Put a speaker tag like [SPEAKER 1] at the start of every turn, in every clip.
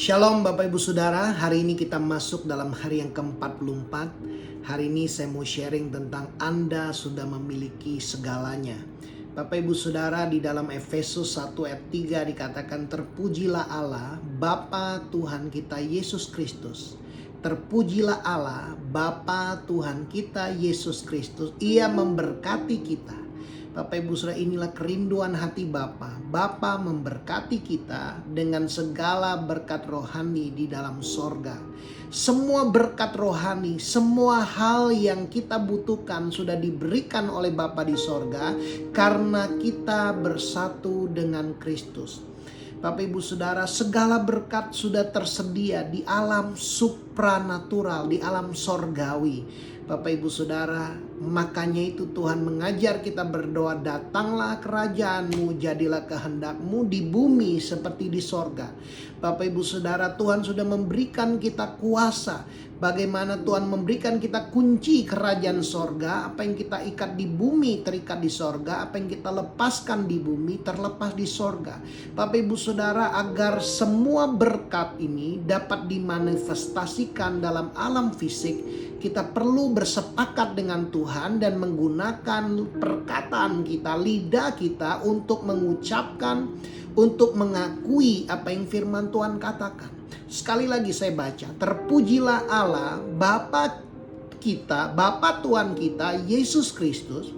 [SPEAKER 1] Shalom Bapak Ibu Saudara, hari ini kita masuk dalam hari yang ke-44. Hari ini saya mau sharing tentang Anda sudah memiliki segalanya. Bapak Ibu Saudara, di dalam Efesus 1 ayat 3 dikatakan, terpujilah Allah, Bapa Tuhan kita Yesus Kristus. Terpujilah Allah, Bapa Tuhan kita Yesus Kristus. Ia memberkati kita. Bapak Ibu Saudara, inilah kerinduan hati Bapa. Bapa memberkati kita dengan segala berkat rohani di dalam sorga. Semua berkat rohani, semua hal yang kita butuhkan sudah diberikan oleh Bapa di sorga karena kita bersatu dengan Kristus. Bapak Ibu Saudara, segala berkat sudah tersedia di alam supranatural, di alam sorgawi. Bapak Ibu Saudara, makanya itu Tuhan mengajar kita berdoa, datanglah kerajaanmu, jadilah kehendakmu di bumi seperti di sorga. Bapak Ibu Saudara, Tuhan sudah memberikan kita kuasa. Bagaimana Tuhan memberikan kita kunci kerajaan sorga. Apa yang kita ikat di bumi terikat di sorga. Apa yang kita lepaskan di bumi terlepas di sorga. Bapak Ibu Saudara, agar semua berkat ini dapat dimanifestasikan dalam alam fisik, kita perlu bersepakat dengan Tuhan dan menggunakan perkataan kita, lidah kita untuk mengucapkan, untuk mengakui apa yang firman Tuhan katakan. Sekali lagi saya baca, terpujilah Allah, Bapa kita, Bapa Tuhan kita, Yesus Kristus.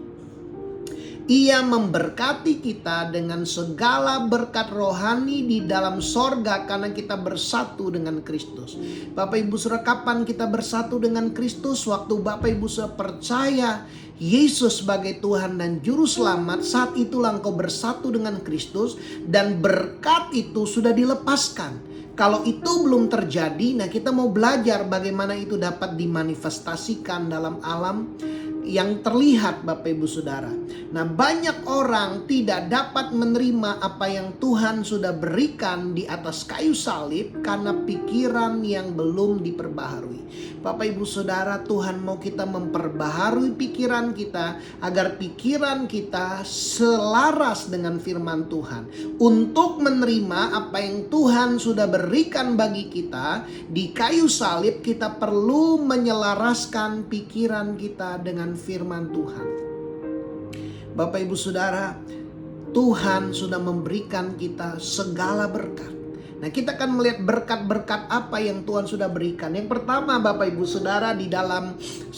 [SPEAKER 1] Ia memberkati kita dengan segala berkat rohani di dalam sorga karena kita bersatu dengan Kristus. Bapak Ibu Saudara, kapan kita bersatu dengan Kristus? Waktu Bapak Ibu Saudara percaya Yesus sebagai Tuhan dan Juru Selamat, saat itulah engkau bersatu dengan Kristus dan berkat itu sudah dilepaskan. Kalau itu belum terjadi, nah kita mau belajar bagaimana itu dapat dimanifestasikan dalam alam yang terlihat Bapak Ibu Saudara. Nah, banyak orang tidak dapat menerima apa yang Tuhan sudah berikan di atas kayu salib karena pikiran yang belum diperbaharui. Bapak Ibu Saudara, Tuhan mau kita memperbaharui pikiran kita agar pikiran kita selaras dengan firman Tuhan. Untuk menerima apa yang Tuhan sudah berikan bagi kita di kayu salib, kita perlu menyelaraskan pikiran kita dengan firman Tuhan. Bapak Ibu Saudara, Tuhan sudah memberikan kita segala berkat. Nah, kita akan melihat berkat-berkat apa yang Tuhan sudah berikan. Yang pertama Bapak Ibu Saudara, di dalam 1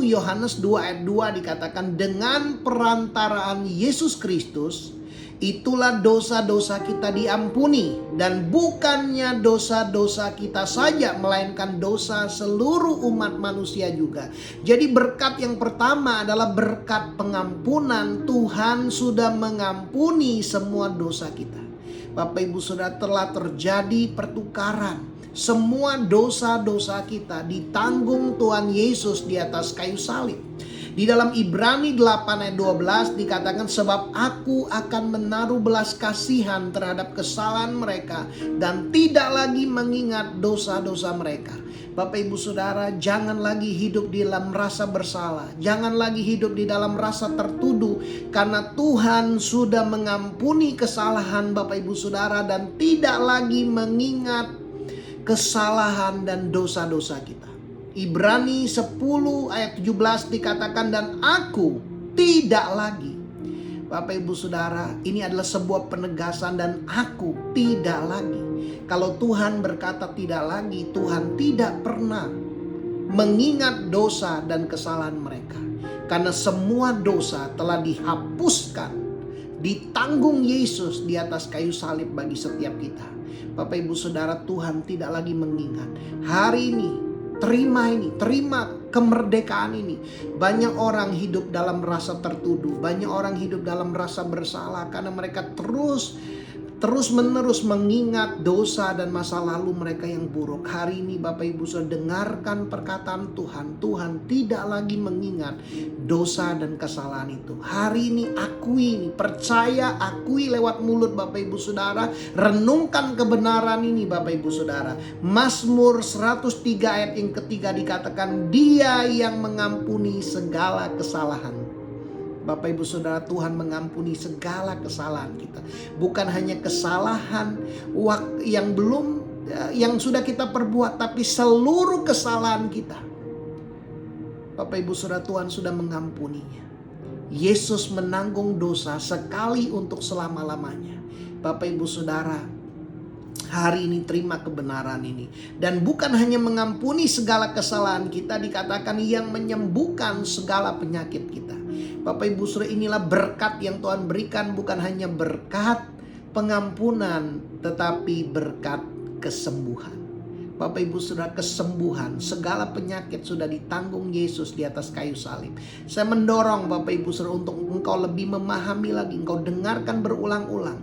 [SPEAKER 1] Yohanes 2 ayat 2 dikatakan, dengan perantaraan Yesus Kristus itulah dosa-dosa kita diampuni, dan bukannya dosa-dosa kita saja melainkan dosa seluruh umat manusia juga. Jadi berkat yang pertama adalah berkat pengampunan. Tuhan sudah mengampuni semua dosa kita. Bapak Ibu Saudara, telah terjadi pertukaran. Semua dosa-dosa kita ditanggung Tuhan Yesus di atas kayu salib. Di dalam Ibrani 8 ayat 12 dikatakan, sebab aku akan menaruh belas kasihan terhadap kesalahan mereka dan tidak lagi mengingat dosa-dosa mereka. Bapak Ibu Saudara, jangan lagi hidup di dalam rasa bersalah. Jangan lagi hidup di dalam rasa tertuduh. Karena Tuhan sudah mengampuni kesalahan Bapak Ibu Saudara dan tidak lagi mengingat kesalahan dan dosa-dosa kita. Ibrani 10 ayat 17 dikatakan, dan aku tidak lagi. Bapak Ibu Saudara, ini adalah sebuah penegasan, dan aku tidak lagi. Kalau Tuhan berkata tidak lagi, Tuhan tidak pernah mengingat dosa dan kesalahan mereka. Karena semua dosa telah dihapuskan, ditanggung Yesus di atas kayu salib bagi setiap kita. Bapak Ibu Saudara, Tuhan tidak lagi mengingat. Hari ini terima ini, terima kemerdekaan ini. Banyak orang hidup dalam rasa tertuduh. Banyak orang hidup dalam rasa bersalah karena mereka terus menerus mengingat dosa dan masa lalu mereka yang buruk. Hari ini Bapak Ibu Saudara, dengarkan perkataan Tuhan. Tuhan tidak lagi mengingat dosa dan kesalahan itu. Hari ini akui ini, percaya, akui lewat mulut Bapak Ibu Saudara. Renungkan kebenaran ini Bapak Ibu Saudara. Mazmur 103 ayat yang ketiga dikatakan, Dia yang mengampuni segala kesalahan. Bapak Ibu Saudara, Tuhan mengampuni segala kesalahan kita. Bukan hanya kesalahan yang belum yang sudah kita perbuat, tapi seluruh kesalahan kita, Bapak Ibu Saudara, Tuhan sudah mengampuninya. Yesus menanggung dosa sekali untuk selama-lamanya. Bapak Ibu Saudara, hari ini terima kebenaran ini. Dan bukan hanya mengampuni segala kesalahan kita, dikatakan yang menyembuhkan segala penyakit kita. Bapak Ibu Saudara, inilah berkat yang Tuhan berikan, bukan hanya berkat pengampunan, tetapi berkat kesembuhan. Bapak Ibu Saudara, kesembuhan segala penyakit sudah ditanggung Yesus di atas kayu salib. Saya mendorong Bapak Ibu Saudara untuk engkau lebih memahami lagi, engkau dengarkan berulang-ulang.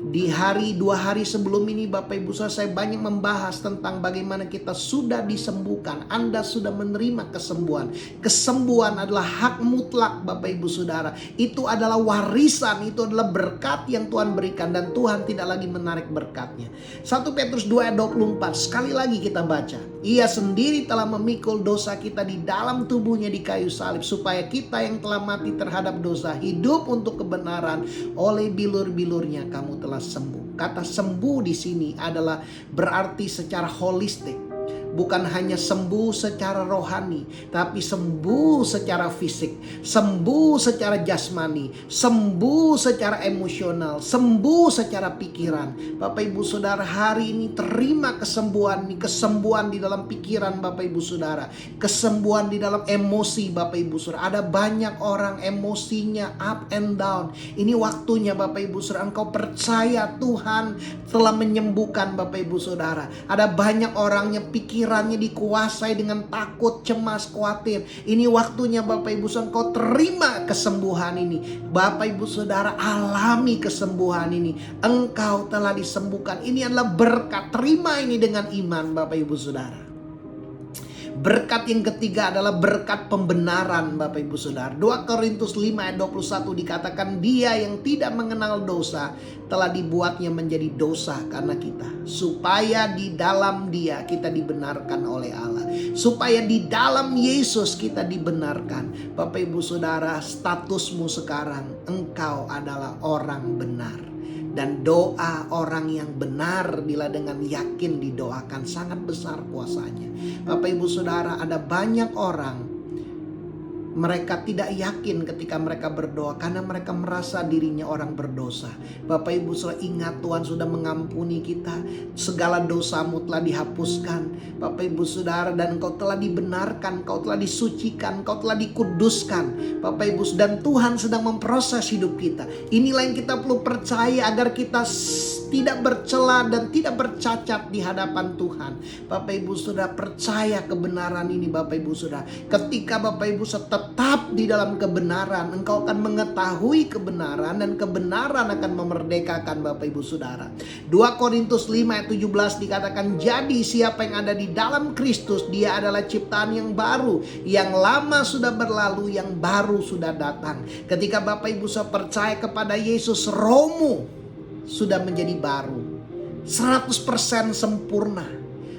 [SPEAKER 1] Di dua hari sebelum ini Bapak Ibu Saudara, saya banyak membahas tentang bagaimana kita sudah disembuhkan. Anda sudah menerima kesembuhan. Kesembuhan adalah hak mutlak Bapak Ibu Saudara. Itu adalah warisan, itu adalah berkat yang Tuhan berikan, dan Tuhan tidak lagi menarik berkatnya. 1 Petrus 2 ayat 24, sekali lagi kita baca. Ia sendiri telah memikul dosa kita di dalam tubuhnya di kayu salib, supaya kita yang telah mati terhadap dosa hidup untuk kebenaran. Oleh bilur-bilurnya kamu telah sembuh. Kata sembuh di sini adalah berarti secara holistik. Bukan hanya sembuh secara rohani, tapi sembuh secara fisik, sembuh secara jasmani, sembuh secara emosional, sembuh secara pikiran. Bapak Ibu Saudara, hari ini terima kesembuhan di dalam pikiran Bapak Ibu Saudara, kesembuhan di dalam emosi Bapak Ibu Saudara. Ada banyak orang emosinya up and down. Ini waktunya Bapak Ibu Saudara, engkau percaya Tuhan telah menyembuhkan Bapak Ibu Saudara. Ada banyak orangnya pikirannya dikuasai dengan takut, cemas, khawatir. Ini waktunya Bapak Ibu Saudara, engkau terima kesembuhan ini. Bapak Ibu Saudara, alami kesembuhan ini. Engkau telah disembuhkan. Ini adalah berkat. Terima ini dengan iman Bapak Ibu Saudara. Berkat yang ketiga adalah berkat pembenaran Bapak Ibu Saudara. 2 Korintus 5 ayat 21 dikatakan, dia yang tidak mengenal dosa telah dibuatnya menjadi dosa karena kita, supaya di dalam dia kita dibenarkan oleh Allah. Supaya di dalam Yesus kita dibenarkan. Bapak Ibu Saudara, statusmu sekarang, engkau adalah orang benar. Dan doa orang yang benar bila dengan yakin didoakan sangat besar kuasanya. Bapak Ibu Saudara, ada banyak orang mereka tidak yakin ketika mereka berdoa karena mereka merasa dirinya orang berdosa. Bapak Ibu Saudara, ingat Tuhan sudah mengampuni kita. Segala dosamu telah dihapuskan Bapak Ibu Saudara, dan engkau telah dibenarkan, engkau telah disucikan, engkau telah dikuduskan Bapak Ibu. Dan Tuhan sedang memproses hidup kita. Inilah yang kita perlu percaya agar kita tidak bercela dan tidak bercacat di hadapan Tuhan. Bapak Ibu Saudara, percaya kebenaran ini Bapak Ibu Saudara. Ketika Bapak Ibu Saudara tetap di dalam kebenaran, engkau akan mengetahui kebenaran, dan kebenaran akan memerdekakan Bapak Ibu Saudara. 2 Korintus 5 ayat 17 dikatakan, jadi siapa yang ada di dalam Kristus, dia adalah ciptaan yang baru. Yang lama sudah berlalu, yang baru sudah datang. Ketika Bapak Ibu Saudara percaya kepada Yesus, rohmu sudah menjadi baru, 100% sempurna.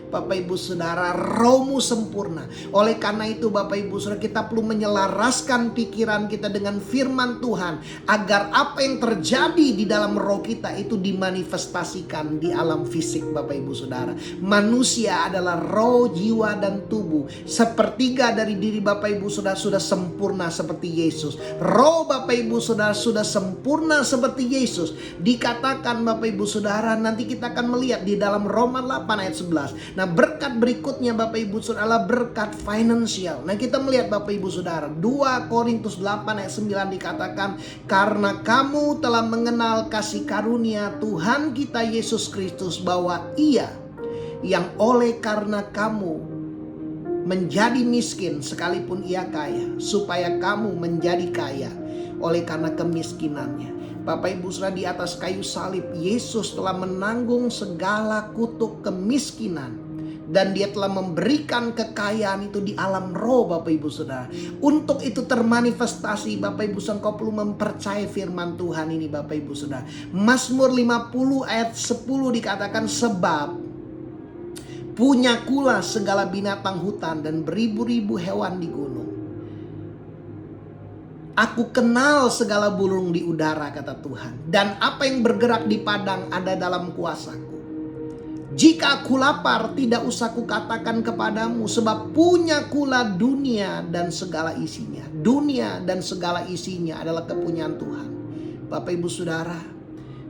[SPEAKER 1] Bapak Ibu Saudara, rohmu sempurna. Oleh karena itu Bapak Ibu Saudara, kita perlu menyelaraskan pikiran kita dengan firman Tuhan, agar apa yang terjadi di dalam roh kita itu dimanifestasikan di alam fisik Bapak Ibu Saudara. Manusia adalah roh, jiwa, dan tubuh. Sepertiga dari diri Bapak Ibu Saudara sudah sempurna seperti Yesus. Roh Bapak Ibu Saudara sudah sempurna seperti Yesus. Dikatakan Bapak Ibu Saudara, nanti kita akan melihat di dalam Roma 8 ayat 11. Nah, berkat berikutnya Bapak Ibu Saudara adalah berkat finansial. Nah, kita melihat Bapak Ibu Saudara, 2 Korintus 8 ayat 9 dikatakan, karena kamu telah mengenal kasih karunia Tuhan kita Yesus Kristus, bahwa Ia yang oleh karena kamu menjadi miskin sekalipun Ia kaya, supaya kamu menjadi kaya oleh karena kemiskinannya. Bapak Ibu Saudara, di atas kayu salib Yesus telah menanggung segala kutuk kemiskinan, dan dia telah memberikan kekayaan itu di alam roh Bapak Ibu Saudara. Untuk itu termanifestasi Bapak Ibu Saudara, kau perlu mempercayai firman Tuhan ini Bapak Ibu Saudara. Mazmur 50 ayat 10 dikatakan, sebab punyakulah segala binatang hutan dan beribu-ribu hewan di gunung. Aku kenal segala burung di udara, kata Tuhan, dan apa yang bergerak di padang ada dalam kuasaku. Jika aku lapar, tidak usah kukatakan kepadamu, sebab punya kula dunia dan segala isinya. Dunia dan segala isinya adalah kepunyaan Tuhan. Bapak Ibu Saudara,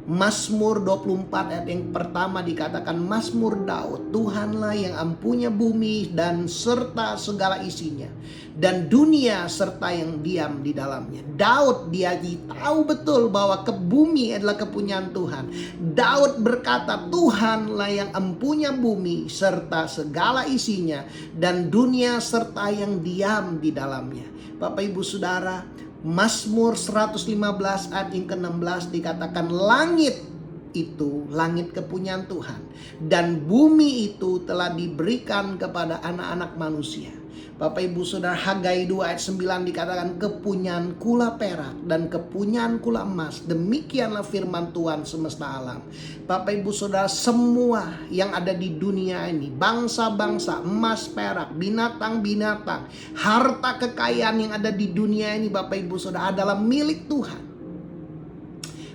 [SPEAKER 1] Mazmur 24 ayat yang pertama dikatakan Mazmur Daud, Tuhanlah yang ampunya bumi dan serta segala isinya, dan dunia serta yang diam di dalamnya. Daud dia tahu betul bahwa bumi adalah kepunyaan Tuhan. Daud berkata, Tuhanlah yang ampunya bumi serta segala isinya, dan dunia serta yang diam di dalamnya. Bapak Ibu Saudara, Mazmur 115 ayat yang ke-16 dikatakan langit itu, langit kepunyaan Tuhan, dan bumi itu telah diberikan kepada anak-anak manusia. Bapak Ibu Saudara, Hagai 2 ayat 9 dikatakan kepunyaan kula perak dan kepunyaan kula emas. Demikianlah firman Tuhan semesta alam. Bapak Ibu Saudara, semua yang ada di dunia ini, bangsa-bangsa, emas, perak, binatang-binatang, harta kekayaan yang ada di dunia ini, Bapak Ibu Saudara, adalah milik Tuhan.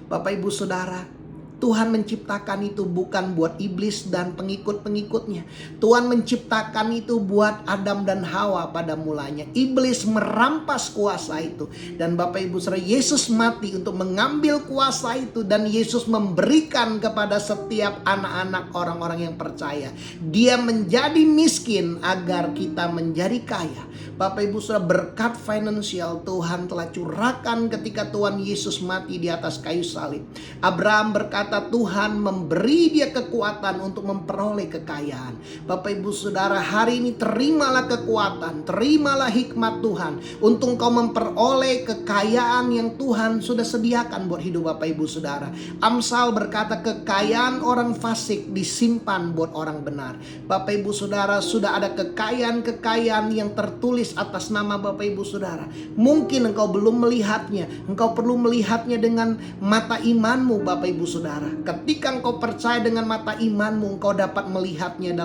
[SPEAKER 1] Bapak Ibu Saudara, Tuhan menciptakan itu bukan buat iblis dan pengikut-pengikutnya. Tuhan menciptakan itu buat Adam dan Hawa pada mulanya. Iblis merampas kuasa itu. Dan Bapak Ibu Saudara, Yesus mati untuk mengambil kuasa itu. Dan Yesus memberikan kepada setiap anak-anak orang-orang yang percaya. Dia menjadi miskin agar kita menjadi kaya. Bapak Ibu Saudara, berkat finansial Tuhan telah curahkan ketika Tuhan Yesus mati di atas kayu salib. Abraham berkata, Tuhan memberi dia kekuatan untuk memperoleh kekayaan. Bapak Ibu Saudara, hari ini terimalah kekuatan, terimalah hikmat Tuhan untuk engkau memperoleh kekayaan yang Tuhan sudah sediakan buat hidup Bapak Ibu Saudara. Amsal berkata, kekayaan orang fasik disimpan buat orang benar. Bapak Ibu Saudara, sudah ada kekayaan-kekayaan yang tertulis atas nama Bapak Ibu Saudara. Mungkin engkau belum melihatnya, engkau perlu melihatnya dengan mata imanmu Bapak Ibu Saudara. Ketika engkau percaya dengan mata imanmu, engkau dapat melihatnya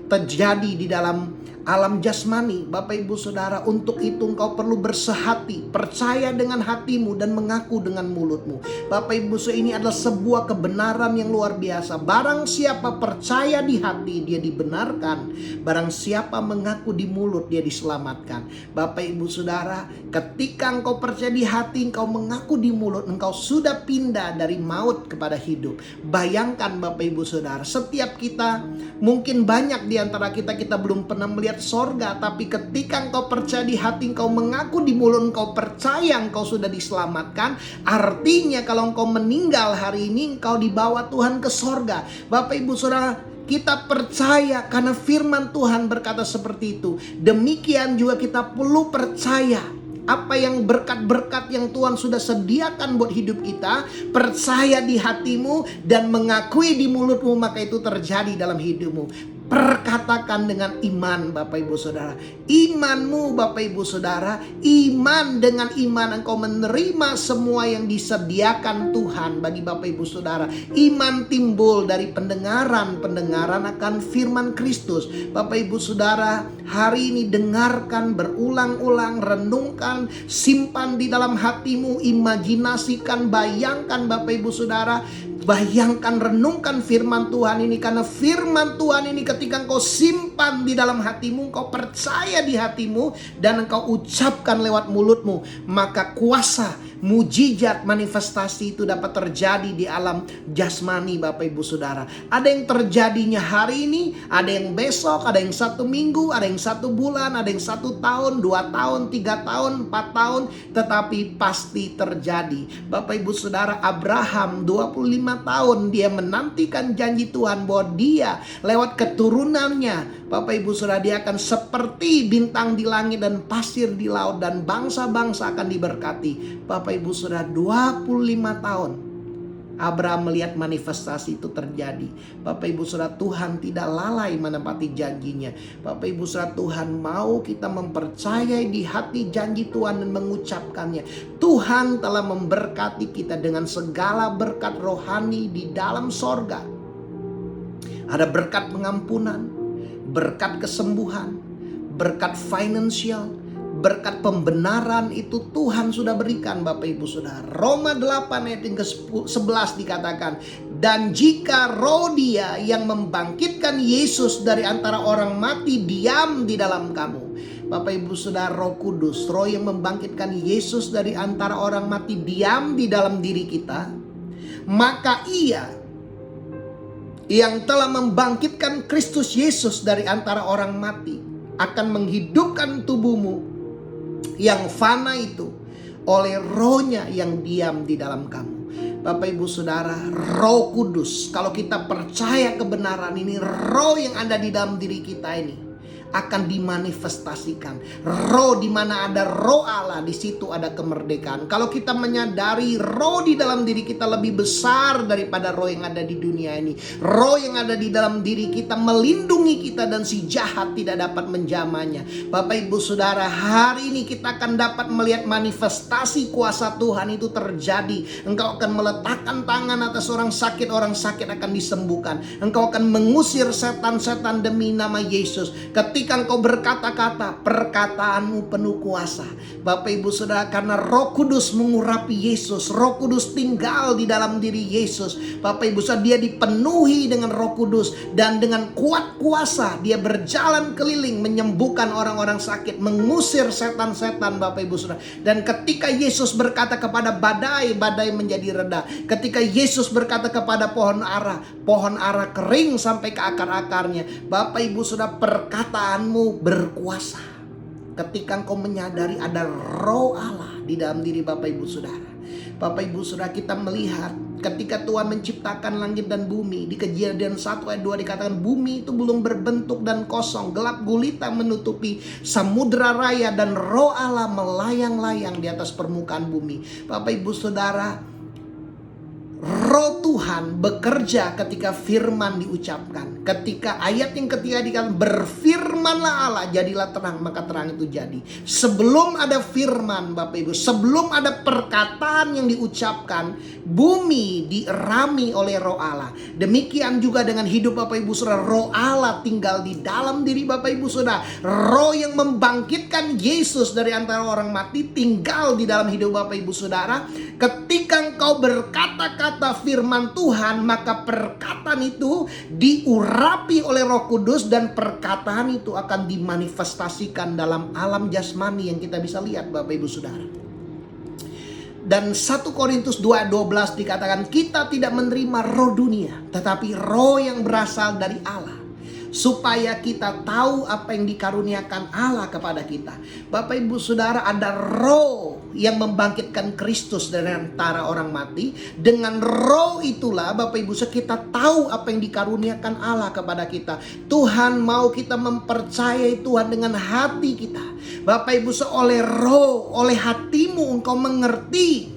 [SPEAKER 1] terjadi di dalam alam jasmani. Bapak Ibu Saudara, untuk itu engkau perlu bersehati, percaya dengan hatimu dan mengaku dengan mulutmu. Bapak Ibu Saudara, ini adalah sebuah kebenaran yang luar biasa. Barang siapa percaya di hati, dia dibenarkan. Barang siapa mengaku di mulut, dia diselamatkan. Bapak Ibu Saudara, ketika engkau percaya di hati, engkau mengaku di mulut, engkau sudah pindah dari maut kepada hidup. Bayangkan Bapak Ibu Saudara, setiap kita, mungkin banyak di antara kita belum pernah melihat sorga, tapi ketika engkau percaya di hati, engkau mengaku di mulut, engkau percaya engkau sudah diselamatkan. Artinya kalau engkau meninggal hari ini, engkau dibawa Tuhan ke sorga. Bapak Ibu Saudara, kita percaya karena firman Tuhan berkata seperti itu. Demikian juga kita perlu percaya apa yang berkat-berkat yang Tuhan sudah sediakan buat hidup kita. Percaya di hatimu dan mengakui di mulutmu, maka itu terjadi dalam hidupmu. Perkatakan dengan iman Bapak Ibu Saudara. Imanmu Bapak Ibu Saudara, iman dengan iman engkau menerima semua yang disediakan Tuhan bagi Bapak Ibu Saudara. Iman timbul dari pendengaran akan firman Kristus. Bapak Ibu Saudara, hari ini dengarkan berulang-ulang, renungkan, simpan di dalam hatimu, imajinasikan, bayangkan Bapak Ibu Saudara. Bayangkan, renungkan firman Tuhan ini, karena firman Tuhan ini ketika engkau simpan di dalam hatimu, engkau percaya di hatimu, dan engkau ucapkan lewat mulutmu, maka kuasa, mujizat, manifestasi itu dapat terjadi di alam jasmani Bapak Ibu Saudara. Ada yang terjadinya hari ini, ada yang besok, ada yang 1 minggu, ada yang 1 bulan, ada yang 1 tahun, 2 tahun, 3 tahun, 4 tahun, tetapi pasti terjadi. Bapak Ibu Saudara, Abraham 25 tahun dia menantikan janji Tuhan bahwa dia lewat keturunannya, Bapak Ibu Saudara, dia akan seperti bintang di langit dan pasir di laut, dan bangsa-bangsa akan diberkati. Bapak Ibu Saudara, 25 tahun Abraham melihat manifestasi itu terjadi. Bapak Ibu Saudara, Tuhan tidak lalai menepati janjinya. Bapak Ibu Saudara, Tuhan mau kita mempercayai di hati janji Tuhan dan mengucapkannya. Tuhan telah memberkati kita dengan segala berkat rohani di dalam sorga. Ada berkat pengampunan, berkat kesembuhan, berkat finansial, berkat pembenaran, itu Tuhan sudah berikan Bapak Ibu Saudara. Roma 8 ayat yang ke-11 dikatakan, Dan jika roh Dia yang membangkitkan Yesus dari antara orang mati diam di dalam kamu. Bapak Ibu Saudara, Roh Kudus, roh yang membangkitkan Yesus dari antara orang mati diam di dalam diri kita. Maka Ia yang telah membangkitkan Kristus Yesus dari antara orang mati akan menghidupkan tubuhmu yang fana itu oleh rohnya yang diam di dalam kamu. Bapak Ibu Saudara, Roh Kudus, kalau kita percaya kebenaran ini, roh yang ada di dalam diri kita ini akan dimanifestasikan. Roh, di mana ada roh Allah, di situ ada kemerdekaan. Kalau kita menyadari roh di dalam diri kita lebih besar daripada roh yang ada di dunia ini. Roh yang ada di dalam diri kita melindungi kita dan si jahat tidak dapat menjamahnya. Bapak Ibu Saudara, hari ini kita akan dapat melihat manifestasi kuasa Tuhan itu terjadi. Engkau akan meletakkan tangan atas orang sakit akan disembuhkan. Engkau akan mengusir setan-setan demi nama Yesus. Ketika engkau berkata-kata, perkataanmu penuh kuasa. Bapak Ibu Saudara, karena Roh Kudus mengurapi Yesus, Roh Kudus tinggal di dalam diri Yesus. Bapak Ibu Saudara, dia dipenuhi dengan Roh Kudus dan dengan kuat kuasa dia berjalan keliling menyembuhkan orang-orang sakit, mengusir setan-setan, Bapak Ibu Saudara. Dan ketika Yesus berkata kepada badai, badai menjadi reda. Ketika Yesus berkata kepada pohon ara kering sampai ke akar-akarnya. Bapak Ibu Saudara, perkataan berkuasa. Ketika engkau menyadari ada roh Allah di dalam diri Bapak Ibu Saudara. Bapak Ibu Saudara, kita melihat ketika Tuhan menciptakan langit dan bumi. Di Kejadian 1 ayat 2 dikatakan bumi itu belum berbentuk dan kosong. Gelap gulita menutupi samudra raya dan roh Allah melayang-layang di atas permukaan bumi. Bapak Ibu Saudara, Roh Tuhan bekerja ketika firman diucapkan. Ketika ayat yang ketiga dikatakan berfirmanlah Allah, jadilah terang, maka terang itu jadi. Sebelum ada firman, Bapak Ibu, sebelum ada perkataan yang diucapkan, bumi dirami oleh roh Allah. Demikian juga dengan hidup Bapak Ibu Saudara, roh Allah tinggal di dalam diri Bapak Ibu Saudara. Roh yang membangkitkan Yesus dari antara orang mati tinggal di dalam hidup Bapak Ibu Saudara. Ketika engkau berkata-kata firman Tuhan, maka perkataan itu diurapi oleh Roh Kudus dan perkataan itu akan dimanifestasikan dalam alam jasmani yang kita bisa lihat, Bapak Ibu Saudara. Dan 1 Korintus 2:12 dikatakan kita tidak menerima roh dunia, tetapi roh yang berasal dari Allah, supaya kita tahu apa yang dikaruniakan Allah kepada kita. Bapak Ibu Saudara, ada roh yang membangkitkan Kristus dari antara orang mati. Dengan roh itulah Bapak Ibu Saudara, kita tahu apa yang dikaruniakan Allah kepada kita. Tuhan mau kita mempercayai Tuhan dengan hati kita. Bapak Ibu Saudara, oleh roh, oleh hatimu engkau mengerti.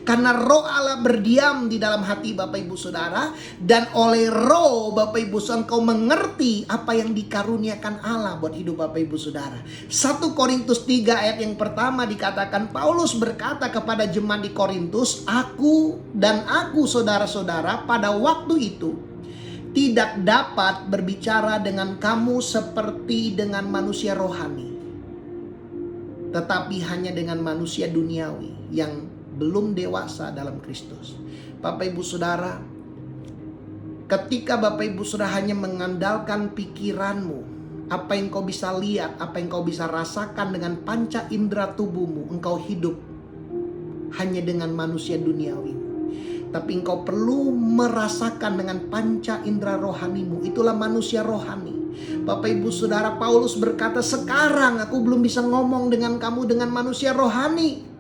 [SPEAKER 1] Karena roh Allah berdiam di dalam hati Bapak Ibu Saudara. Dan oleh roh Bapak Ibu Saudara engkau mengerti apa yang dikaruniakan Allah buat hidup Bapak Ibu Saudara. 1 Korintus 3 ayat yang pertama dikatakan Paulus berkata kepada jemaat di Korintus, aku saudara-saudara pada waktu itu tidak dapat berbicara dengan kamu seperti dengan manusia rohani, tetapi hanya dengan manusia duniawi yang belum dewasa dalam Kristus. Bapak Ibu Saudara, ketika Bapak Ibu Saudara hanya mengandalkan pikiranmu, apa yang kau bisa lihat, apa yang kau bisa rasakan dengan panca indera tubuhmu, engkau hidup hanya dengan manusia duniawi. Tapi engkau perlu merasakan dengan panca indera rohanimu, itulah manusia rohani. Bapak Ibu Saudara, Paulus berkata, sekarang aku belum bisa ngomong dengan kamu dengan manusia rohani,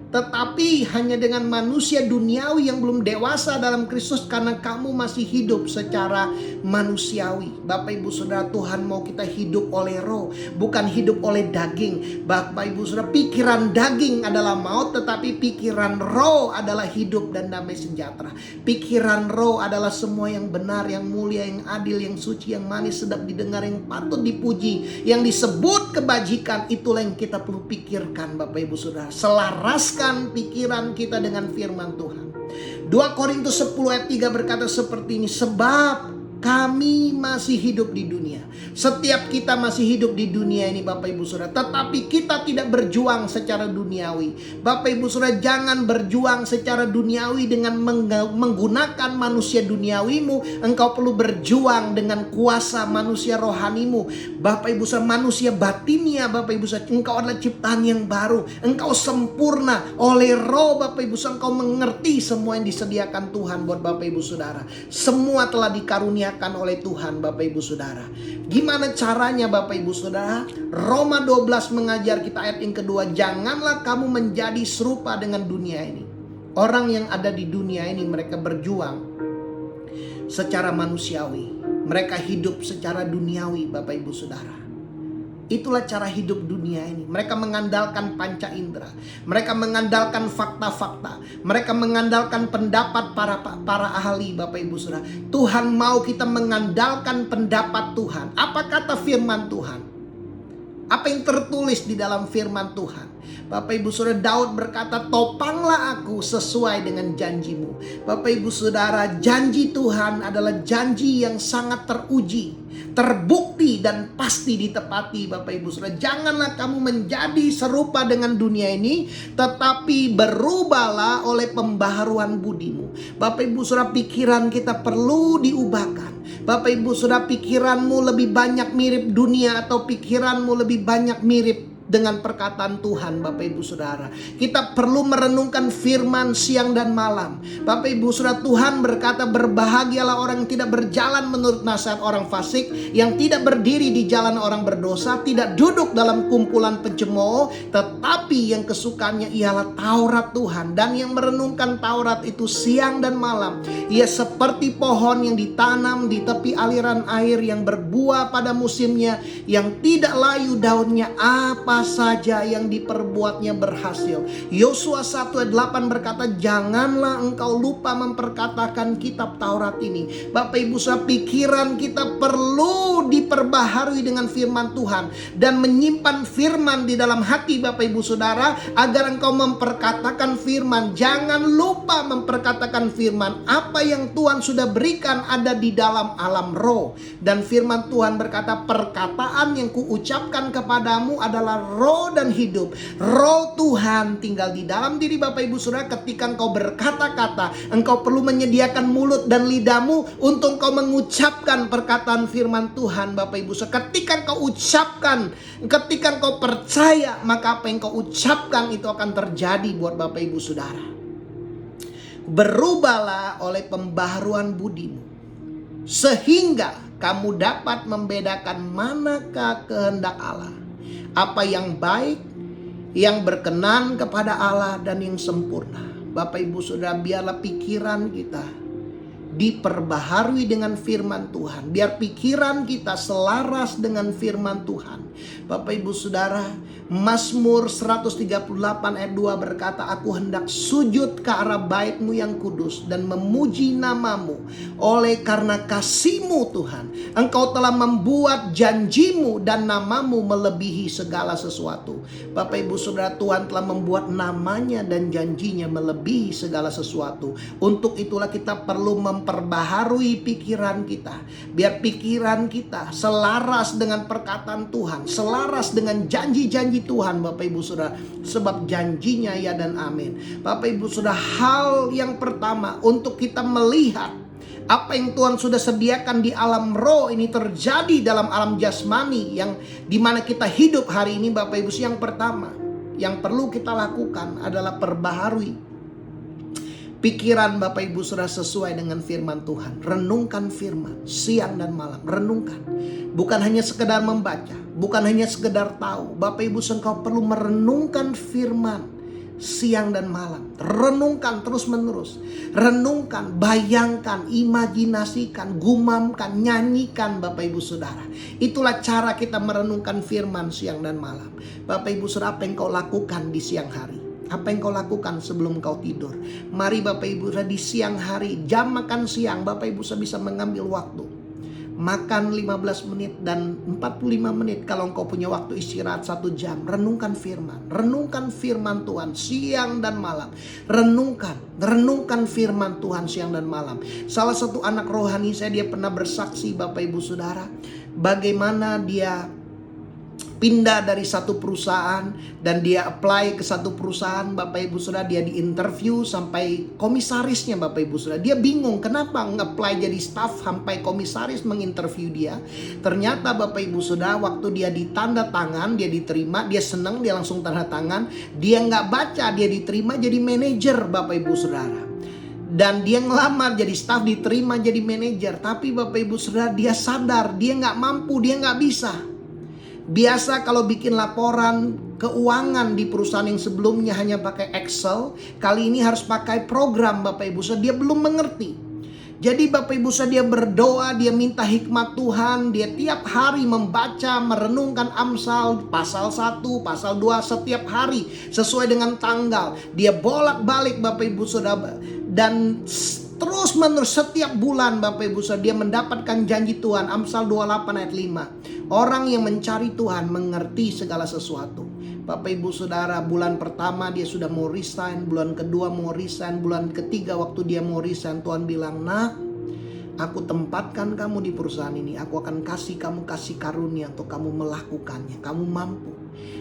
[SPEAKER 1] tetapi hanya dengan manusia duniawi yang belum dewasa dalam Kristus, karena kamu masih hidup secara manusiawi. Bapak Ibu Saudara, Tuhan mau kita hidup oleh roh, bukan hidup oleh daging. Bapak Ibu Saudara, pikiran daging adalah maut, tetapi pikiran roh adalah hidup dan damai sejahtera. Pikiran roh adalah semua yang benar, yang mulia, yang adil, yang suci, yang manis, sedap didengar, yang patut dipuji, yang disebut kebajikan. Itulah yang kita perlu pikirkan, Bapak Ibu Saudara. Selaraskan pikiran kita dengan firman Tuhan. 2 Korintus 10 ayat 3 berkata seperti ini, sebab Kami masih hidup di dunia. Setiap kita masih hidup di dunia ini Bapak Ibu Saudara. Tetapi kita tidak berjuang secara duniawi. Bapak Ibu Saudara, jangan berjuang secara duniawi dengan menggunakan manusia duniawimu. Engkau perlu berjuang dengan kuasa manusia rohanimu. Bapak Ibu Saudara, manusia batinnya Bapak Ibu Saudara, engkau adalah ciptaan yang baru. Engkau sempurna oleh roh Bapak Ibu Saudara. Engkau mengerti semua yang disediakan Tuhan buat Bapak Ibu Saudara. Semua telah dikaruniakan oleh Tuhan Bapak Ibu Saudara. Gimana caranya Bapak Ibu Saudara? Roma 12 mengajar kita ayat yang kedua. Janganlah kamu menjadi serupa dengan dunia ini. Orang yang ada di dunia ini mereka berjuang secara manusiawi. Mereka hidup secara duniawi Bapak Ibu Saudara. Itulah cara hidup dunia ini. Mereka mengandalkan panca indera. Mereka mengandalkan fakta-fakta. Mereka mengandalkan pendapat para ahli Bapak Ibu Saudara. Tuhan mau kita mengandalkan pendapat Tuhan. Apa kata firman Tuhan? Apa yang tertulis di dalam firman Tuhan? Bapak Ibu Saudara, Daud berkata, topanglah aku sesuai dengan janjimu. Bapak Ibu Saudara, janji Tuhan adalah janji yang sangat teruji, terbukti dan pasti ditepati Bapak Ibu Saudara. Janganlah kamu menjadi serupa dengan dunia ini, tetapi berubahlah oleh pembaharuan budimu. Bapak Ibu Saudara, pikiran kita perlu diubahkan. Bapak Ibu Saudara, pikiranmu lebih banyak mirip dunia atau pikiranmu lebih banyak mirip dengan perkataan Tuhan Bapak Ibu Saudara. Kita perlu merenungkan firman siang dan malam. Bapak Ibu Saudara, Tuhan berkata, berbahagialah orang yang tidak berjalan menurut nasihat orang fasik, yang tidak berdiri di jalan orang berdosa, tidak duduk dalam kumpulan pencemooh, tetapi yang kesukaannya ialah Taurat Tuhan, dan yang merenungkan Taurat itu siang dan malam. Ia seperti pohon yang ditanam di tepi aliran air, yang berbuah pada musimnya, yang tidak layu daunnya, apa saja yang diperbuatnya berhasil. Yosua 1 ayat 8 berkata, janganlah engkau lupa memperkatakan kitab Taurat ini. Bapak Ibu Saudara, pikiran kita perlu diperbaharui dengan firman Tuhan, dan menyimpan firman di dalam hati Bapak Ibu Saudara, agar engkau memperkatakan firman. Jangan lupa memperkatakan firman. Apa yang Tuhan sudah berikan ada di dalam alam roh. Dan firman Tuhan berkata, perkataan yang kuucapkan kepadamu adalah roh dan hidup. Roh Tuhan tinggal di dalam diri Bapak Ibu Saudara. Ketika engkau berkata-kata, engkau perlu menyediakan mulut dan lidahmu untuk engkau mengucapkan perkataan firman Tuhan Bapak Ibu Saudara. Ketika engkau ucapkan, ketika engkau percaya, maka apa yang engkau ucapkan itu akan terjadi buat Bapak Ibu Saudara. Berubahlah oleh pembaharuan budimu, sehingga kamu dapat membedakan manakah kehendak Allah, apa yang baik, yang berkenan kepada Allah, dan yang sempurna. Bapak Ibu Saudara, biarlah pikiran kita diperbaharui dengan firman Tuhan. Biar pikiran kita selaras dengan firman Tuhan. Bapak Ibu Saudara, Mazmur 138 ayat 2 berkata, aku hendak sujud ke arah bait-Mu yang kudus dan memuji nama-Mu. Oleh karena kasih-Mu Tuhan, Engkau telah membuat janji-Mu dan nama-Mu melebihi segala sesuatu. Bapak Ibu Saudara, Tuhan telah membuat namanya dan janjinya melebihi segala sesuatu. Untuk itulah kita perlu memperbaharui pikiran kita. Biar pikiran kita selaras dengan perkataan Tuhan, selaras dengan janji-janji Tuhan Bapak Ibu Saudara. Sebab janjinya ya dan amin. Bapak Ibu Saudara, hal yang pertama untuk kita melihat apa yang Tuhan sudah sediakan di alam roh ini terjadi dalam alam jasmani yang dimana kita hidup hari ini Bapak Ibu. Yang pertama yang perlu kita lakukan adalah perbaharui pikiran Bapak Ibu Saudara sesuai dengan firman Tuhan. Renungkan firman siang dan malam. Renungkan. Bukan hanya sekedar membaca, bukan hanya sekedar tahu. Bapak Ibu Saudara, perlu merenungkan firman siang dan malam. Renungkan terus menerus. Renungkan, bayangkan, imajinasikan, gumamkan, nyanyikan Bapak Ibu Saudara. Itulah cara kita merenungkan firman siang dan malam. Bapak Ibu Saudara, apa yang kau lakukan di siang hari? Apa yang kau lakukan sebelum kau tidur? Mari Bapak Ibu Saudara, di siang hari, jam makan siang, Bapak Ibu Saudara bisa mengambil waktu makan 15 menit dan 45 menit. Kalau engkau punya waktu istirahat 1 jam, renungkan firman. Renungkan firman Tuhan siang dan malam. Renungkan firman Tuhan siang dan malam. Salah satu anak rohani saya, dia pernah bersaksi, Bapak Ibu Saudara, bagaimana dia pindah dari satu perusahaan dan dia apply ke satu perusahaan, Bapak Ibu Saudara. Dia diinterview sampai komisarisnya, Bapak Ibu Saudara. Dia bingung kenapa nge-apply jadi staff sampai komisaris menginterview dia. Ternyata Bapak Ibu Saudara, waktu dia ditanda tangan, dia diterima, dia senang, dia langsung tanda tangan. Dia nggak baca, dia diterima jadi manajer, Bapak Ibu Saudara. Dan dia ngelamar jadi staff, diterima jadi manajer. Tapi Bapak Ibu Saudara, dia sadar dia nggak mampu, dia nggak bisa. Biasa kalau bikin laporan keuangan di perusahaan yang sebelumnya hanya pakai Excel, kali ini harus pakai program, Bapak Ibu Saudara. Dia belum mengerti. Jadi Bapak Ibu Saudara, dia berdoa, dia minta hikmat Tuhan. Dia tiap hari membaca, merenungkan Amsal pasal 1, pasal 2 setiap hari sesuai dengan tanggal. Dia bolak-balik, Bapak Ibu Saudara. Dan terus menerus setiap bulan, Bapak Ibu Saudara, dia mendapatkan janji Tuhan. Amsal 28 ayat 5. Orang yang mencari Tuhan mengerti segala sesuatu. Bapak Ibu Saudara, bulan pertama dia sudah mau resign, bulan kedua mau resign, bulan ketiga waktu dia mau resign, Tuhan bilang, "Nak, aku tempatkan kamu di perusahaan ini. Aku akan kasih kamu kasih karunia untuk kamu melakukannya. Kamu mampu."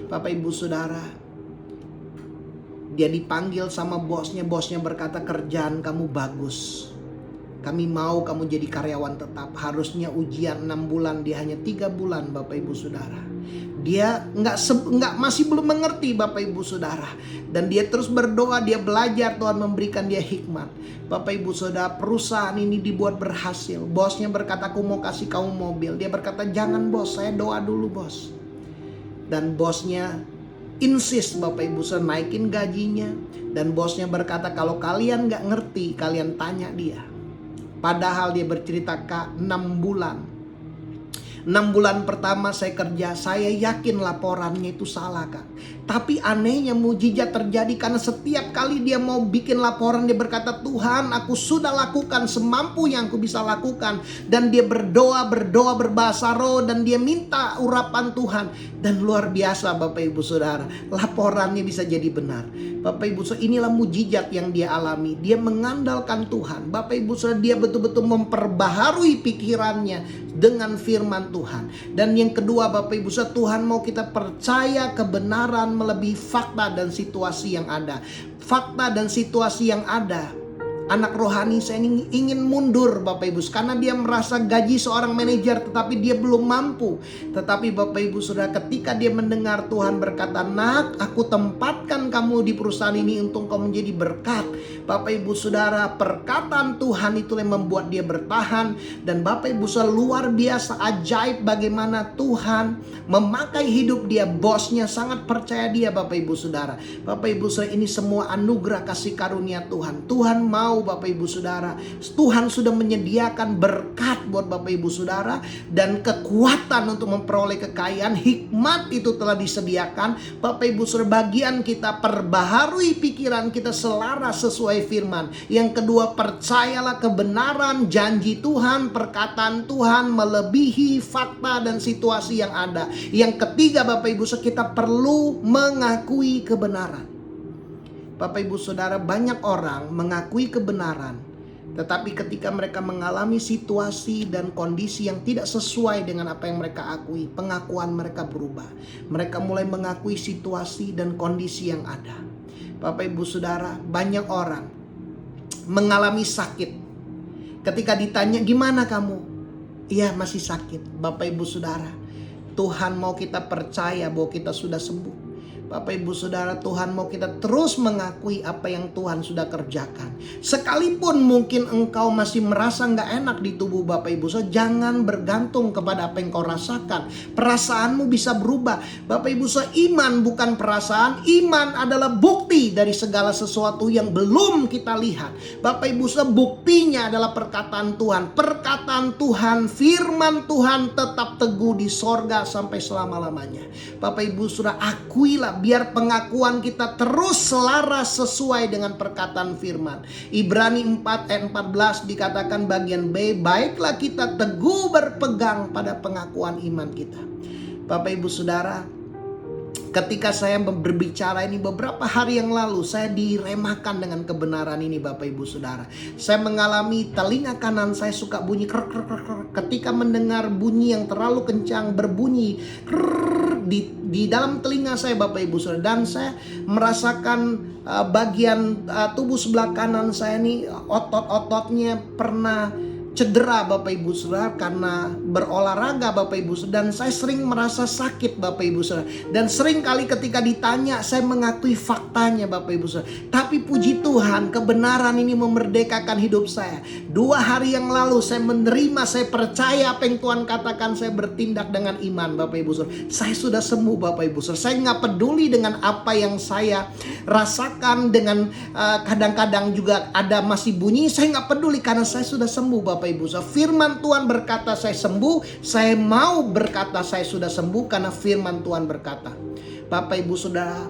[SPEAKER 1] Bapak Ibu Saudara, dia dipanggil sama bosnya. Bosnya berkata, "Kerjaan kamu bagus. Kami mau kamu jadi karyawan tetap." Harusnya ujian 6 bulan, dia hanya 3 bulan, Bapak Ibu Saudara. Dia masih belum mengerti, Bapak Ibu Saudara. Dan dia terus berdoa, dia belajar, Tuhan memberikan dia hikmat. Bapak Ibu Saudara, perusahaan ini dibuat berhasil. Bosnya berkata, "Aku mau kasih kamu mobil." Dia berkata, "Jangan bos, saya doa dulu bos." Dan bosnya insist, Bapak Ibu Saudara, naikin gajinya. Dan bosnya berkata, "Kalau kalian gak ngerti, kalian tanya dia." Padahal dia bercerita, "Kak, 6 bulan. 6 bulan pertama saya kerja, saya yakin laporannya itu salah, Kak. Tapi anehnya mujizat terjadi karena setiap kali dia mau bikin laporan, dia berkata, 'Tuhan, aku sudah lakukan semampu yang aku bisa lakukan.'" Dan dia berdoa berbahasa roh, dan dia minta urapan Tuhan. Dan luar biasa, Bapak Ibu Saudara, laporannya bisa jadi benar. Bapak Ibu Saudara, inilah mujizat yang dia alami. Dia mengandalkan Tuhan. Bapak Ibu Saudara, dia betul-betul memperbaharui pikirannya dengan firman Tuhan. Dan yang kedua, Bapak Ibu Saudara, Tuhan mau kita percaya kebenaran melebihi fakta dan situasi yang ada. Fakta dan situasi yang ada. Anak rohani saya ini ingin mundur, Bapak Ibu, karena dia merasa gaji seorang manajer tetapi dia belum mampu. Tetapi Bapak Ibu Saudara, ketika dia mendengar Tuhan berkata, "Nak, aku tempatkan kamu di perusahaan ini untuk kamu menjadi berkat." Bapak Ibu Saudara, perkataan Tuhan itu yang membuat dia bertahan. Dan Bapak Ibu Saudara, luar biasa ajaib bagaimana Tuhan memakai hidup dia. Bosnya sangat percaya dia, Bapak Ibu Saudara. Bapak Ibu Saudara, ini semua anugerah kasih karunia Tuhan. Tuhan mau, Bapak Ibu Saudara, Tuhan sudah menyediakan berkat buat Bapak Ibu Saudara, dan kekuatan untuk memperoleh kekayaan. Hikmat itu telah disediakan. Bapak Ibu Saudara, bagian kita perbaharui pikiran kita selaras sesuai firman. Yang kedua, percayalah kebenaran janji Tuhan, perkataan Tuhan melebihi fakta dan situasi yang ada. Yang ketiga, Bapak Ibu Saudara, kita perlu mengakui kebenaran. Bapak Ibu Saudara, banyak orang mengakui kebenaran, tetapi ketika mereka mengalami situasi dan kondisi yang tidak sesuai dengan apa yang mereka akui, pengakuan mereka berubah. Mereka mulai mengakui situasi dan kondisi yang ada. Bapak Ibu Saudara, banyak orang mengalami sakit. Ketika ditanya, "Gimana kamu?" "Iya, masih sakit." Bapak Ibu Saudara, Tuhan mau kita percaya bahwa kita sudah sembuh. Bapak Ibu Saudara, Tuhan mau kita terus mengakui apa yang Tuhan sudah kerjakan. Sekalipun mungkin engkau masih merasa gak enak di tubuh Bapak Ibu Saudara, jangan bergantung kepada apa yang kau rasakan. Perasaanmu bisa berubah. Bapak Ibu Saudara, iman bukan perasaan. Iman adalah bukti dari segala sesuatu yang belum kita lihat. Bapak Ibu Saudara, buktinya adalah perkataan Tuhan. Perkataan Tuhan, firman Tuhan tetap teguh di sorga sampai selama-lamanya. Bapak Ibu Saudara, akuilah kita, biar pengakuan kita terus selaras sesuai dengan perkataan firman. Ibrani 4 ayat 14 dikatakan bagian B, baiklah kita teguh berpegang pada pengakuan iman kita. Bapak Ibu Saudara, ketika saya berbicara ini beberapa hari yang lalu, saya diremahkan dengan kebenaran ini Bapak Ibu Saudara. Saya mengalami telinga kanan saya suka bunyi krek krek krek krek. Ketika mendengar bunyi yang terlalu kencang berbunyi krek di dalam telinga saya Bapak Ibu Saudara. Dan saya merasakan bagian tubuh sebelah kanan saya ini otot-ototnya pernah cedera Bapak Ibu Saudara karena berolahraga Bapak Ibu Saudara. Dan saya sering merasa sakit Bapak Ibu Saudara. Dan sering kali ketika ditanya saya mengakui faktanya Bapak Ibu Saudara. Tapi puji Tuhan, kebenaran ini memerdekakan hidup saya. 2 hari yang lalu saya menerima, saya percaya apa yang Tuhan katakan, saya bertindak dengan iman Bapak Ibu Saudara. Saya sudah sembuh Bapak Ibu Saudara. Saya nggak peduli dengan apa yang saya rasakan, dengan kadang-kadang juga ada masih bunyi, saya nggak peduli karena saya sudah sembuh Bapak Ibu Saudara. Firman Tuhan berkata saya sembuh, saya mau berkata saya sudah sembuh karena firman Tuhan berkata. Bapak Ibu Saudara,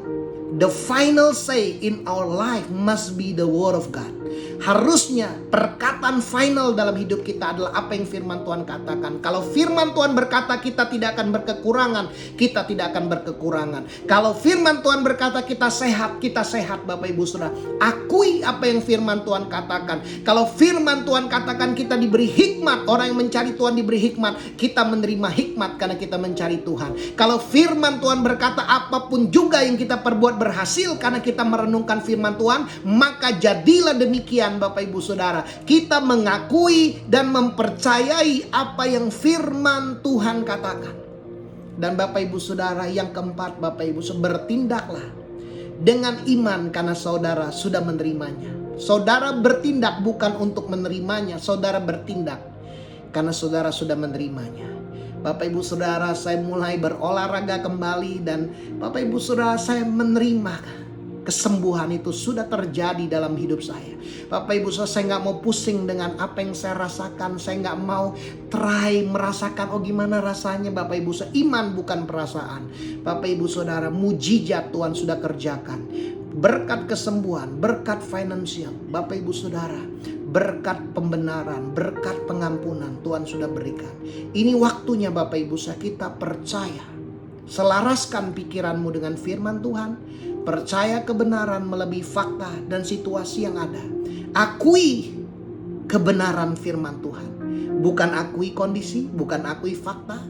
[SPEAKER 1] the final say in our life must be the word of God. Harusnya perkataan final dalam hidup kita adalah apa yang firman Tuhan katakan. Kalau firman Tuhan berkata kita tidak akan berkekurangan, kita tidak akan berkekurangan. Kalau firman Tuhan berkata kita sehat Bapak Ibu Saudara. Akui apa yang firman Tuhan katakan. Kalau firman Tuhan katakan kita diberi hikmat, orang yang mencari Tuhan diberi hikmat, kita menerima hikmat karena kita mencari Tuhan. Kalau firman Tuhan berkata apapun juga yang kita perbuat berhasil karena kita merenungkan firman Tuhan, maka jadilah demikian Bapak Ibu Saudara. Kita mengakui dan mempercayai apa yang firman Tuhan katakan. Dan Bapak Ibu Saudara, yang keempat Bapak Ibu Saudara, bertindaklah dengan iman karena saudara sudah menerimanya. Saudara bertindak bukan untuk menerimanya, saudara bertindak karena saudara sudah menerimanya. Bapak Ibu Saudara, saya mulai berolahraga kembali dan Bapak Ibu Saudara, saya menerima kesembuhan itu sudah terjadi dalam hidup saya. Bapak Ibu Saudara, saya nggak mau pusing dengan apa yang saya rasakan. Saya nggak mau merasakan gimana rasanya Bapak Ibu Saudara. Iman bukan perasaan. Bapak Ibu Saudara, mujizat Tuhan sudah kerjakan. Berkat kesembuhan, berkat finansial, Bapak Ibu Saudara, berkat pembenaran, berkat pengampunan Tuhan sudah berikan. Ini waktunya Bapak Ibu Saudara, kita percaya. Selaraskan pikiranmu dengan firman Tuhan. Percaya kebenaran melebihi fakta dan situasi yang ada. Akui kebenaran firman Tuhan. Bukan akui kondisi, bukan akui fakta.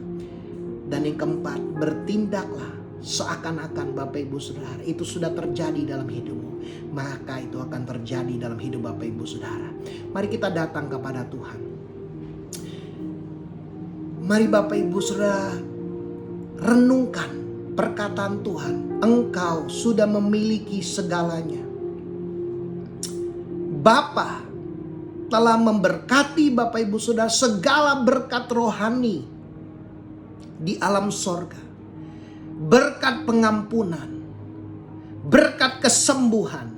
[SPEAKER 1] Dan yang keempat, bertindaklah seakan-akan Bapak Ibu Saudara itu sudah terjadi dalam hidupmu. Maka itu akan terjadi dalam hidup Bapak Ibu Saudara. Mari kita datang kepada Tuhan. Mari Bapak Ibu Saudara renungkan perkataan Tuhan. Engkau sudah memiliki segalanya. Bapa telah memberkati Bapak Ibu Saudara segala berkat rohani di alam sorga. Berkat pengampunan, berkat kesembuhan,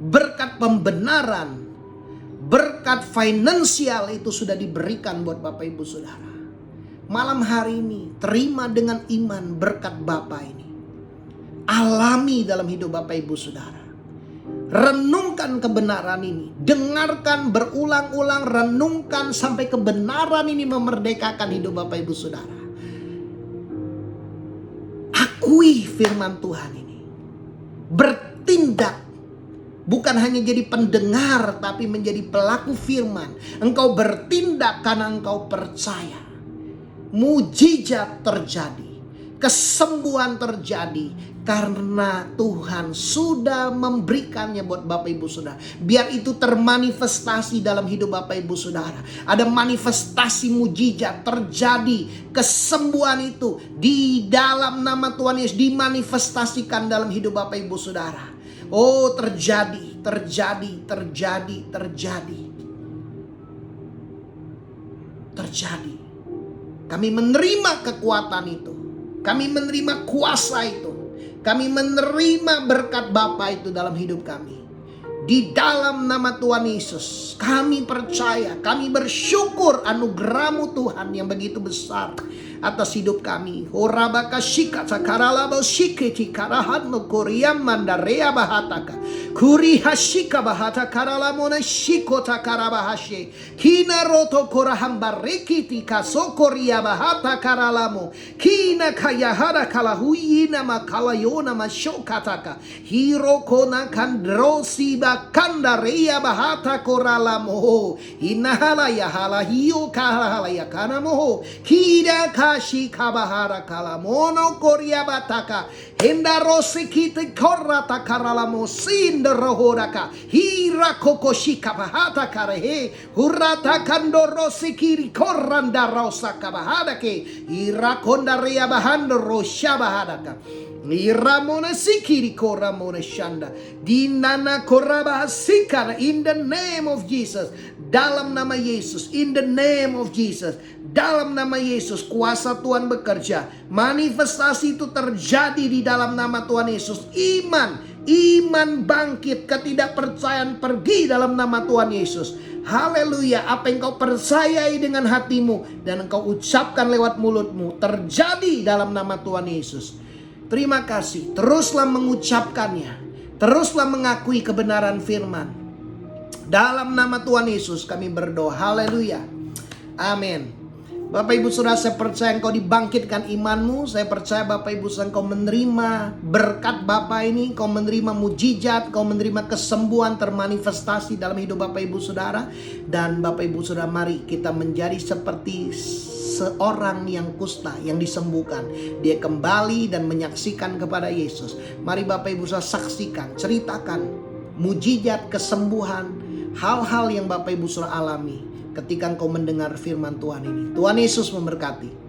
[SPEAKER 1] berkat pembenaran, berkat finansial itu sudah diberikan buat Bapak Ibu Saudara. Malam hari ini terima dengan iman berkat Bapa ini. Alami dalam hidup Bapak Ibu Saudara. Renungkan kebenaran ini. Dengarkan berulang-ulang, renungkan sampai kebenaran ini memerdekakan hidup Bapak Ibu Saudara. Akui firman Tuhan ini. Bertindak. Bukan hanya jadi pendengar, tapi menjadi pelaku firman. Engkau bertindak karena engkau percaya. Mujizat terjadi, kesembuhan terjadi karena Tuhan sudah memberikannya buat Bapak Ibu Saudara. Biar itu termanifestasi dalam hidup Bapak Ibu Saudara. Ada manifestasi mujizat terjadi, kesembuhan itu di dalam nama Tuhan Yesus dimanifestasikan dalam hidup Bapak Ibu Saudara. Oh, terjadi. Kami menerima kekuatan itu. Kami menerima kuasa itu. Kami menerima berkat Bapa itu dalam hidup kami. Di dalam nama Tuhan Yesus, kami percaya, kami bersyukur anugerah-Mu Tuhan yang begitu besar. atas hidup kami. Horabaka shikata karalabo shikiti karahan no koriyam mandarea bahataka. Kuri hashika bahata karalamona shikota karabahashe. Kina roto korahamba rekiti kasokoria bahata karalamo. Kina kayahara kalahuyina makalayona mashokataka. Hiro kona kandrosi bakanda rea bahata koralamo. Inahala yahala hiyo kahala yakana moho. Kida kashi kabahara kalamono koria bataka. Hendarosi kiti korata karalamo sinda rohodaka. Hira kokoshika bahata karehe. Hurata kandorosi kiri koranda rosa kabahadake. Hira kondaria bahando rosha bahadaka. Iramona sikiri koramona shanda. Dinana koraba sikara in the name of Jesus. Dalam nama Yesus, in the name of Jesus. Dalam nama Yesus, kuasa Tuhan bekerja. Manifestasi itu terjadi di dalam nama Tuhan Yesus. Iman bangkit, ketidakpercayaan pergi dalam nama Tuhan Yesus. Haleluya, apa yang kau percayai dengan hatimu dan engkau ucapkan lewat mulutmu terjadi dalam nama Tuhan Yesus. Terima kasih, teruslah mengucapkannya, teruslah mengakui kebenaran firman. Dalam nama Tuhan Yesus kami berdoa, haleluya, amin. Bapak Ibu Saudara, saya percaya engkau dibangkitkan imanmu. Saya percaya Bapak Ibu Saudara, engkau menerima berkat Bapak ini, engkau menerima mujizat, engkau menerima kesembuhan termanifestasi dalam hidup Bapak Ibu Saudara. Dan Bapak Ibu Saudara, mari kita menjadi seperti seorang yang kusta yang disembuhkan. Dia kembali dan menyaksikan kepada Yesus. Mari Bapak Ibu Saudara saksikan, ceritakan mujizat, kesembuhan, hal-hal yang Bapak Ibu Saudara alami ketika engkau mendengar firman Tuhan ini. Tuhan Yesus memberkati.